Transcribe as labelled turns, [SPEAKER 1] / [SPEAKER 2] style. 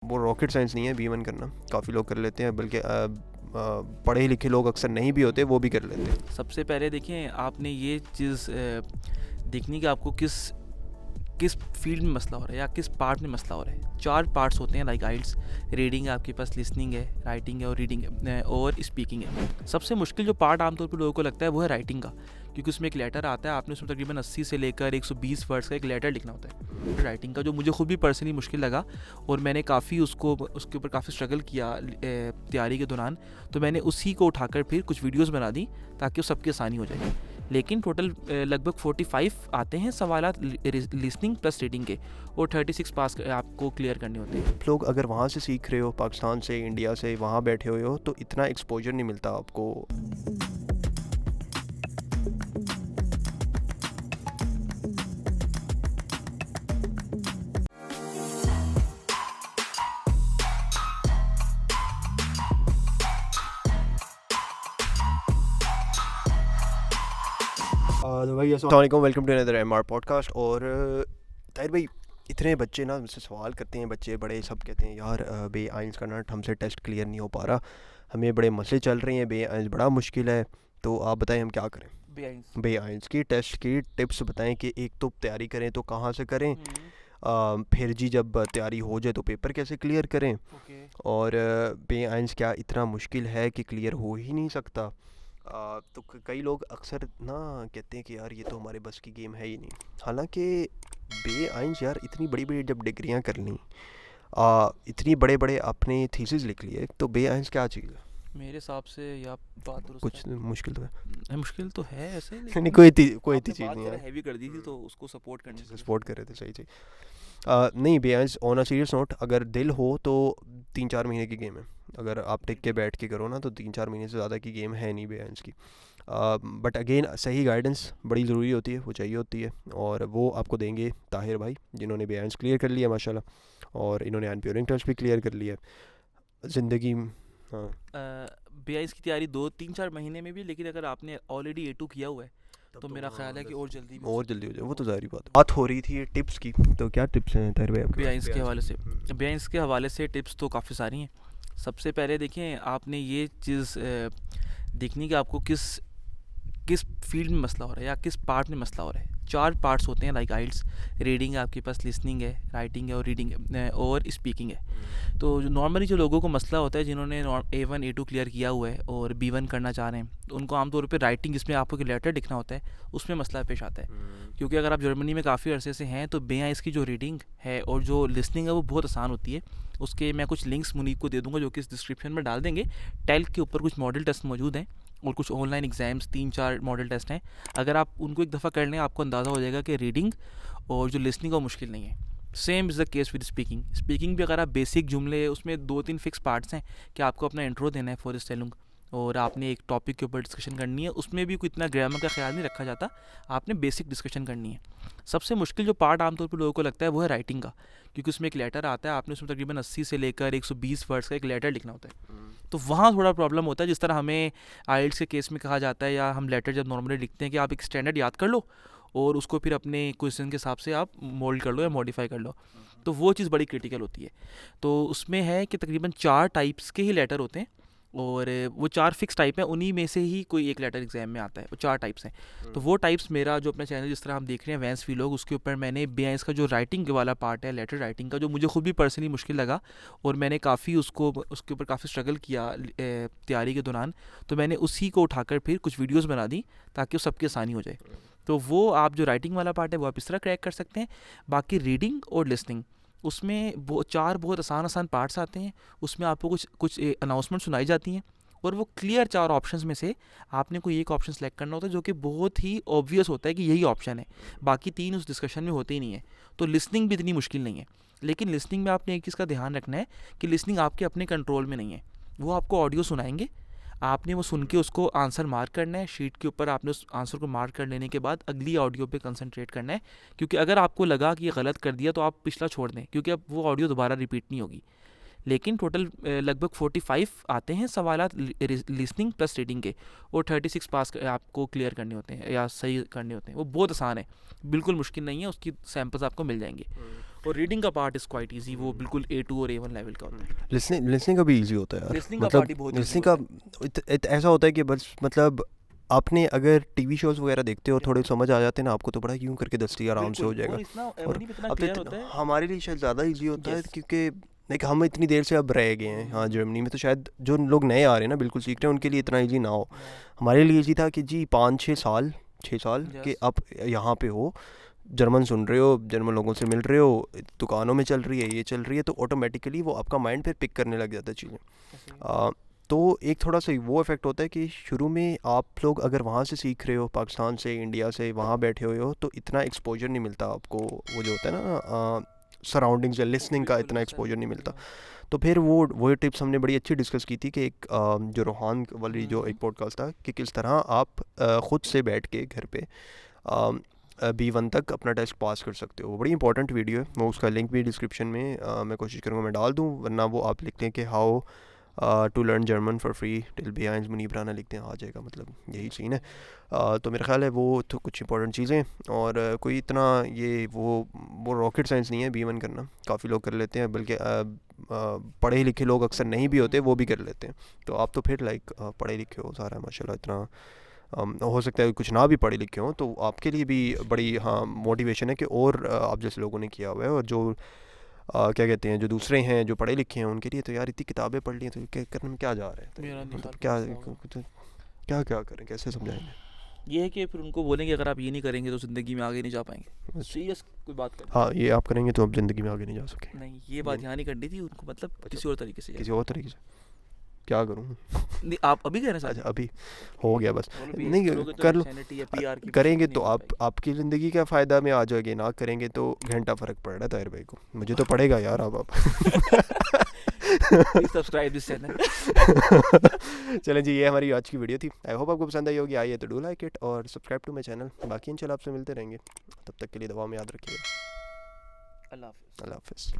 [SPEAKER 1] वो rocket science नहीं है B1 करना, काफ़ी लोग कर लेते हैं, बल्कि पढ़े लिखे लोग अक्सर नहीं भी होते वो भी कर लेते हैं।
[SPEAKER 2] सबसे पहले देखें, आपने ये चीज़ देखनी कि आपको किस किस फील्ड में मसला हो रहा है या किस पार्ट में मसला हो रहा है। 4 पार्ट्स होते हैं लाइक आइल्स। रीडिंग है, आपके पास लिसनिंग है, राइटिंग है और रीडिंग और स्पीकिंग है। सबसे मुश्किल जो पार्ट आमतौर पर लोगों को लगता है वो है राइटिंग का, क्योंकि उसमें एक लेटर आता है, आपने उसमें तकरीबन 80 से लेकर 120 वर्ड्स का एक लेटर लिखना होता है राइटिंग का, जो मुझे खुद भी पर्सनली मुश्किल लगा और मैंने काफ़ी उसके ऊपर काफ़ी स्ट्रगल किया तैयारी के दौरान। तो मैंने उसी को उठाकर फिर कुछ वीडियोज़ बना दी ताकि वो सबकी आसानी हो जाए। लेकिन टोटल लगभग 45 आते हैं सवालात लिसनिंग प्लस रीडिंग के, और 36 पास आपको क्लियर करने होते हैं।
[SPEAKER 1] लोग अगर वहाँ से सीख रहे हो, पाकिस्तान से, इंडिया से, वहाँ बैठे हुए हो, तो इतना एक्सपोजर नहीं मिलता आपको। तो भाई अस्सलाम वालेकुम, welcome to another MR podcast. और ताहिर भाई, इतने बच्चे ना मुझसे सवाल करते हैं, बच्चे बड़े सब कहते हैं यार बे आइंस का ना हमसे टेस्ट क्लियर नहीं हो पा रहा, हमें बड़े मसले चल रहे हैं, बे आइंस बड़ा मुश्किल है। तो आप बताएं हम क्या करें? बे आइंस की टेस्ट की टिप्स बताएं कि एक तो तैयारी करें तो कहाँ से करें, फिर जी जब तैयारी हो जाए तो पेपर कैसे क्लियर करें, और बे आइंस क्या इतना मुश्किल है कि क्लियर हो ही नहीं सकता। तो कई लोग अक्सर ना कहते हैं कि यार ये तो हमारे बस की गेम है ही नहीं। हालांकि बे आइंस यार इतनी बड़ी बड़ी जब डिग्रियां कर लीं, इतनी बड़े बड़े अपने थीसिस लिख लिए, तो बे आइंस क्या चीज़ है?
[SPEAKER 2] मेरे हिसाब से या बात दुरुस्त
[SPEAKER 1] कुछ मुश्किल तो है।
[SPEAKER 2] मुश्किल तो है ऐसे,
[SPEAKER 1] नहीं,
[SPEAKER 2] लेकिन
[SPEAKER 1] कोई
[SPEAKER 2] आपने
[SPEAKER 1] चीज़
[SPEAKER 2] बात
[SPEAKER 1] नहीं है।
[SPEAKER 2] हैवी कर दी थी तो उसको सपोर्ट करने के लिए।
[SPEAKER 1] सपोर्ट कर रहे थे, सही। नहीं, बे आइंस ऑन अ सीरियस नोट, अगर दिल हो तो 3-4 महीने की गेम है। अगर आप टिक के बैठ के करो ना तो 3-4 महीने से ज़्यादा की गेम है नहीं बे आइंस की। बट अगेन सही गाइडेंस बड़ी ज़रूरी होती है, वो चाहिए होती है, और वो आपको देंगे ताहिर भाई, जिन्होंने बे आइंस क्लियर कर लिया माशाल्लाह, और इन्होंने अनप्योरिंग टेस्ट भी क्लियर कर लिया ज़िंदगी। हाँ,
[SPEAKER 2] बी की तैयारी 2-3-4 महीने में भी, लेकिन अगर आपने ऑलरेडी A2 किया हुआ है तो मेरा ख्याल है कि और जल्दी भी
[SPEAKER 1] और जल्दी हो जाए, वो तो ज़ाहिर बात है। बात हो रही थी टिप्स की, तो क्या टिप्स हैं ताहिर भाई आपके पास
[SPEAKER 2] के हवाले से। के हवाले से टिप्स तो काफ़ी सारी हैं। सबसे पहले देखें, आपने ये चीज़ देखनी कि आपको किस किस फील्ड में मसला हो रहा है या किस पार्ट में मसला हो रहा है। 4 पार्ट्स होते हैं लाइक आइल्स। रीडिंग है, आपके पास लिसनिंग है, राइटिंग है और रीडिंग और स्पीकिंग है। तो नॉर्मली जो लोगों को मसला होता है, जिन्होंने A1 A2 क्लियर किया हुआ है और B1 करना चाह रहे हैं, तो उनको आमतौर पे राइटिंग, जिसमें आपको एक लेटर लिखना होता है, उसमें मसला पेश आता है। क्योंकि अगर आप जर्मनी में काफ़ी अरसे से हैं तो बेया इसकी जो रीडिंग है और जो लिसनिंग है वो बहुत आसान होती है। उसके मैं कुछ लिंक्स मुनीब को दे दूँगा जो कि इस डिस्क्रिप्शन में डाल देंगे। टेल्क के ऊपर कुछ मॉडल टेस्ट मौजूद हैं और कुछ ऑनलाइन एग्ज़ाम्स 3-4 मॉडल टेस्ट हैं। अगर आप उनको एक दफ़ा कर लें, आपको अंदाज़ा हो जाएगा कि रीडिंग और जो लिसनिंग वो मुश्किल नहीं है। Same is the case with speaking भी अगर आप बेसिक जुमले, उसमें 2-3 फिक्स पार्ट्स हैं कि आपको अपना इंट्रो देना है फॉर दिस टेलुंग, और आपने एक टॉपिक के ऊपर डिस्कशन करनी है। उसमें भी कोई इतना ग्रामर का ख्याल नहीं रखा जाता, आपने बेसिक डिस्कशन करनी है। सबसे मुश्किल जो पार्ट आमतौर पर लोगों को लगता है वो है राइटिंग का, क्योंकि उसमें एक लेटर आता है, आपने उसमें तकरीबन 80 से लेकर 120 वर्ड्स का एक लेटर लिखना होता है। तो वहाँ थोड़ा प्रॉब्लम होता है। जिस तरह हमें आइल्स के केस में कहा जाता है, या हम लेटर जब नॉर्मली लिखते हैं कि आप एक स्टैंडर्ड याद कर लो और उसको फिर अपने क्वेश्चन के हिसाब से आप मोल्ड कर लो या मॉडिफाई कर लो, तो वो चीज़ बड़ी क्रिटिकल होती है। तो उसमें है कि तकरीबन 4 टाइप्स के ही लेटर होते हैं, और वो 4 फिक्स टाइप हैं, उन्हीं में से ही कोई एक लेटर एग्जाम में आता है। वो 4 टाइप्स हैं। तो वो टाइप्स मेरा जो अपना चैनल जिस तरह हम देख रहे हैं वैंस वीलॉग, उसके ऊपर मैंने बेआइंस का जो राइटिंग वाला पार्ट है, लेटर राइटिंग का, जो मुझे खुद भी पर्सनली मुश्किल लगा और मैंने काफ़ी उसके ऊपर काफ़ी स्ट्रगल किया तैयारी के दौरान, तो मैंने उसी को उठाकर फिर कुछ वीडियोज़ बना दी ताकि वो सबकी आसानी हो जाए। तो वो आप जो राइटिंग वाला पार्ट है वो आप इस तरह क्रैक कर सकते हैं। बाकी रीडिंग और लिसनिंग, उसमें वो 4 बहुत आसान पार्ट्स आते हैं। उसमें आपको कुछ अनाउंसमेंट सुनाई जाती हैं, और वो क्लियर 4 ऑप्शंस में से आपने कोई एक ऑप्शन सेलेक्ट करना होता है जो कि बहुत ही ऑब्वियस होता है कि यही ऑप्शन है। बाकी 3 उस डिस्कशन में होते ही नहीं है। तो लिसनिंग भी इतनी मुश्किल नहीं है, लेकिन लिसनिंग में आपने एक चीज़ का ध्यान रखना है कि लिसनिंग आपके अपने कंट्रोल में नहीं है। वो आपको ऑडियो सुनाएंगे, आपने वो सुन के उसको आंसर मार्क करना है शीट के ऊपर। आपने उस आंसर को मार्क कर लेने के बाद अगली ऑडियो पे कंसंट्रेट करना है, क्योंकि अगर आपको लगा कि ये गलत कर दिया तो आप पिछला छोड़ दें, क्योंकि अब वो ऑडियो दोबारा रिपीट नहीं होगी। लेकिन टोटल लगभग 45 आते हैं सवालात लिसनिंग प्लस रीडिंग के, और 36 पास आपको क्लियर करने होते हैं या सही करने होते हैं। वो बहुत आसान है, बिल्कुल मुश्किल नहीं है, उसकी सैम्पल्स आपको मिल जाएंगे। और रीडिंग का पार्ट इज़ क्वाइट ईजी, वो बिल्कुल A2 और A1 लेवल का होता है।
[SPEAKER 1] लिसनिंग का भी ईजी होता है यार,
[SPEAKER 2] लिसनिंग का पार्ट ही
[SPEAKER 1] मतलब
[SPEAKER 2] बहुत
[SPEAKER 1] लिसनिंग का ऐसा होता है कि बस मतलब आपने अगर टीवी शोज़ वगैरह देखते हो थोड़े समझ आ जाते हैं ना आपको, तो बड़ा यूँ करके 10 आराम से हो जाएगा। और अब तो हमारे लिए शायद ज़्यादा ईजी होता है क्योंकि लाइक हम इतनी देर से अब रह गए हैं। हाँ, जर्मनी में तो शायद जो लोग नए आ रहे हैं ना बिल्कुल सीख रहे हैं, उनके लिए इतना ईजी ना हो। हमारे लिए ईजी था कि जी 5-6 साल 6 साल के आप यहाँ पे हो, जर्मन सुन रहे हो, जर्मन लोगों से मिल रहे हो, दुकानों में चल रही है, ये चल रही है, तो ऑटोमेटिकली वो आपका माइंड फिर पिक करने लग जाता है चीज़ें। तो एक थोड़ा सा वो इफ़ेक्ट होता है कि शुरू में आप लोग अगर वहाँ से सीख रहे हो, पाकिस्तान से, इंडिया से, वहाँ बैठे हुए हो, तो इतना एक्सपोजर नहीं मिलता आपको, वो जो होता है ना सराउंडिंग्स या लिसनिंग का इतना एक्सपोजर नहीं मिलता। तो फिर वो टिप्स हमने बड़ी अच्छी डिस्कस की थी कि एक जो रोहान वाली जो एक पॉडकास्ट था कि किस तरह आप ख़ुद से बैठ के घर पे B1 तक अपना टेस्ट पास कर सकते हो। वो बड़ी इंपॉर्टेंट वीडियो है, वो उसका लिंक भी डिस्क्रिप्शन में मैं कोशिश करूँगा मैं डाल दूँ, वरना वो आप लिखते हैं कि how to learn German for free till B1 Munib Rana लिखते हैं, आ जाएगा, मतलब यही सीन है। तो मेरा ख्याल है वो तो कुछ इंपॉर्टेंट चीज़ें, और कोई इतना ये वो रॉकेट साइंस नहीं है B1 करना, काफ़ी लोग कर लेते हैं, बल्कि पढ़े लिखे लोग अक्सर नहीं भी होते वो भी कर लेते हैं। तो आप तो फिर लाइक पढ़े लिखे हो सारा माशाल्लाह, इतना हो सकता है कुछ ना भी पढ़े लिखे हों, तो आपके लिए भी बड़ी हाँ मोटिवेशन है कि और आप जैसे लोगों ने किया हुआ है, और जो क्या कहते हैं जो दूसरे हैं जो पढ़े लिखे हैं उनके लिए तो यार इतनी किताबें पढ़ ली हैं, तो क्या करने में क्या जा रहा है, मतलब क्या क्या करें, कैसे समझाएंगे।
[SPEAKER 2] ये है कि फिर उनको बोलेंगे अगर आप ये नहीं करेंगे तो ज़िंदगी में आगे नहीं जा पाएंगे। सीरियस कोई बात करें,
[SPEAKER 1] हाँ ये आप करेंगे तो आप ज़िंदगी में आगे नहीं जा सके।
[SPEAKER 2] नहीं, ये बात यहाँ नहीं करनी थी उनको, मतलब किसी और तरीके से,
[SPEAKER 1] किसी और तरीके से क्या करूँ।
[SPEAKER 2] नहीं, आप अभी कह रहे हैं
[SPEAKER 1] अच्छा अभी हो गया बस, नहीं कर लो, करेंगे तो आप आपकी ज़िंदगी का फ़ायदा में आ जाएगी, ना करेंगे तो घंटा फ़र्क पड़ रहा है ताहिर भाई को, मुझे तो पड़ेगा यार। आप
[SPEAKER 2] सब्सक्राइब दिस चैनल।
[SPEAKER 1] चलें जी, ये हमारी आज की वीडियो थी, आई होप आपको पसंद आई होगी। आई है तो डू लाइक इट और सब्सक्राइब टू माई चैनल। बाकी इंशाल्लाह आपसे मिलते रहेंगे, तब तक के लिए दुआ में याद रखिएगा।
[SPEAKER 2] अल्लाह हाफ़िज़।
[SPEAKER 1] अल्लाह हाफ़िज़।